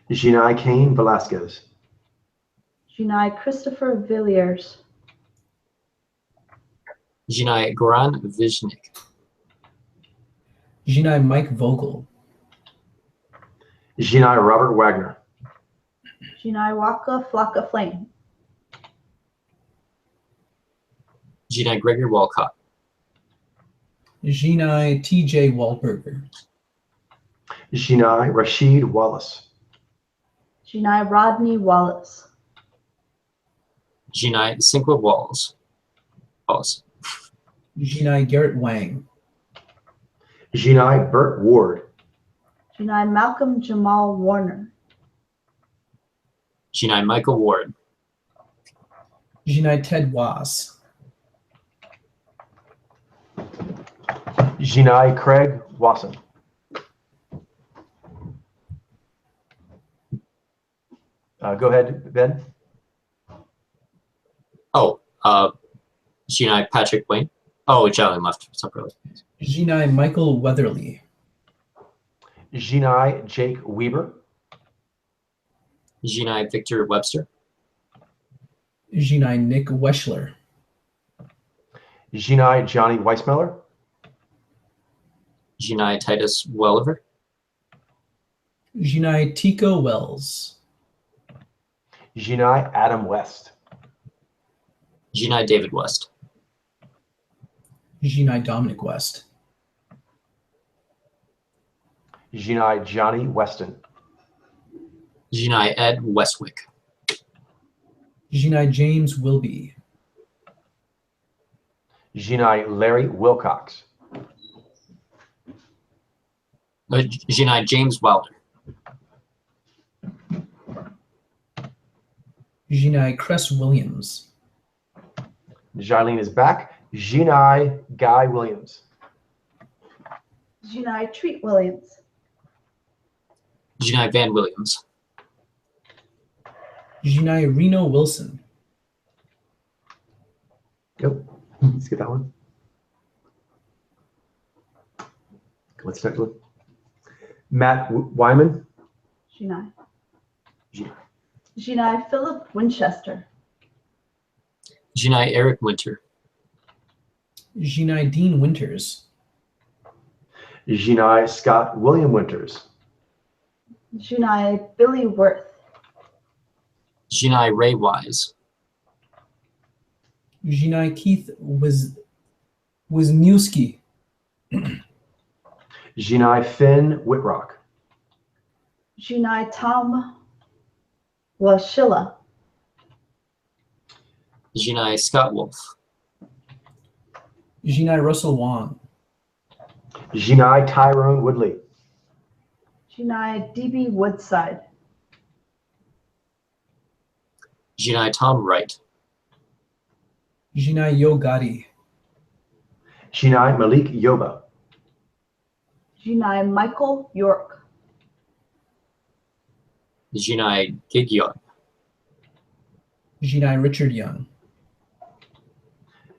Jinai Kane Velasquez. Jinai Christopher Villiers. Jinai Goran Viznik. Jinai Mike Vogel. Jinai Robert Wagner. Jinai Waka Flocka Flame. Jinai Gregory Walcott. Jinai TJ Wahlberger. Jinai Rashid Wallace. Jinai Rodney Wallace. Jinai Cinqua Wallace. Jinai Garrett Wang. Jinai Burt Ward. Jinai Malcolm Jamal Warner. Jinai Michael Ward. Jinai Ted Was. Jinai Craig Wasson. Go ahead, Ben. Oh, Jinai Patrick Wayne. Oh, Jalen left separately. Jinai Michael Weatherly. Jinai Jake Weber. Jinai Victor Webster. Jinai Nick Weschler. Jinai Johnny Weissmeller. Jinai Titus Welliver. Jinai Tico Wells. Jinai Adam West. Jinai David West. Jinai Dominic West. Jinai Johnny Weston. Jinai Ed Westwick. Jinai James Wilby. Jinai Larry Wilcox. Jinai James Wilder. Jinai Cress Williams. Jilene is back. Jinai Guy Williams. Jinai Treat Williams. Jinai Van Williams. Jinai Reno Wilson. Yep. Let's get that one. Let's start with Matt Wyman. Jinai. Jinai. Jinai Philip Winchester. Jinai Eric Winter. Jinai Dean Winters. Jinai Scott William Winters. Jinai Billy Worth. Jinai Ray Wise. Jinai Keith Wisniewski. Jinai Finn Whitrock. Jinai Tom Washilla. Jinai Scott Wolf. Jinai Russell Wong. Jinai Tyrone Woodley. Jinai DB Woodside. Jinai Tom Wright. Jinai Yo Gotti. Jinai Malik Yoba. Jinai Michael York. Jinai Gigyon. Jinai Richard Young.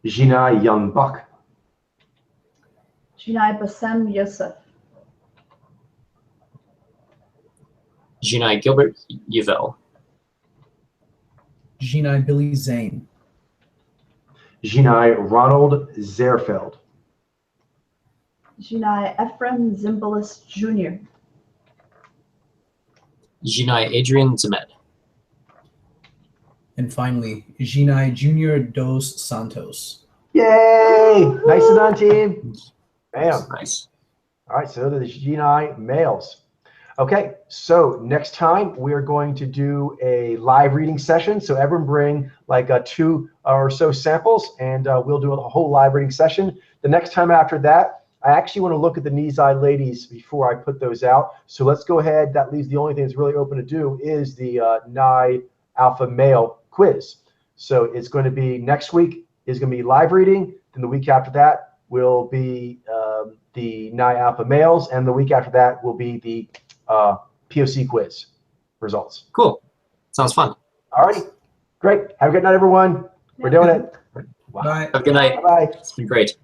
Jinai Young Buck. Jinai Bassem Yosef. Jinai Gilbert Yvel. Jinai Billy Zane. Jinai Ronald Zerfeld. Jinai Ephraim Zimbalist Jr. Jinai Adrian Zemed. And finally, Jinai Junior dos Santos. Yay! Nicely done, team. Bam. Nice. All right, so they're the Genii males. Okay, so next time we're going to do a live reading session. So everyone bring like 2 or so samples, and we'll do a whole live reading session. The next time after that, I actually want to look at the Nizai ladies before I put those out. So let's go ahead. That leaves the only thing that's really open to do is the Ni Alpha Male quiz. So it's going to be next week is going to be live reading. Then the week after that will be the Ni Alpha Males, and the week after that will be the POC quiz results. Cool. Sounds fun. All righty. Great. Have a good night, everyone. We're doing it. Bye. Have a good night. Bye-bye. It's been great.